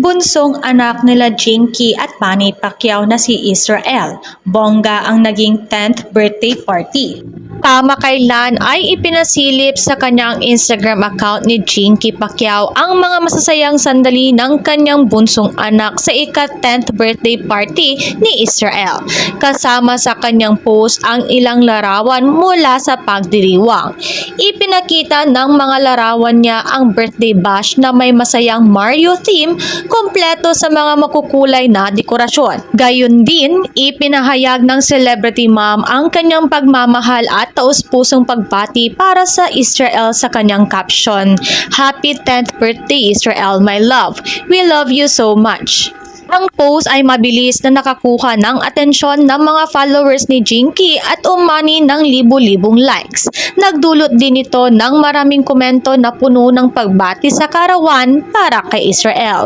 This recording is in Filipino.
Bunsong anak nila Jinky at Manny Pacquiao na si Israel, bongga ang naging 10th birthday party. Kamakailan ay ipinasilip sa kanyang Instagram account ni Jinky Pacquiao ang mga masasayang sandali ng kanyang bunsong anak sa ika-10th birthday party ni Israel. Kasama sa kanyang post ang ilang larawan mula sa pagdiriwang. Ipinakita ng mga larawan niya ang birthday bash na may masayang Mario theme kompleto sa mga makukulay na dekorasyon. Gayon din, ipinahayag ng celebrity mom ang kanyang pagmamahal at taus-pusong pagbati para sa Israel sa kanyang caption, "Happy 10th birthday Israel, my love. We love you so much." Ang post ay mabilis na nakakuha ng atensyon ng mga followers ni Jinky at umani ng libu-libong likes. Nagdulot din ito ng maraming komento na puno ng pagbati sa karawan para kay Israel.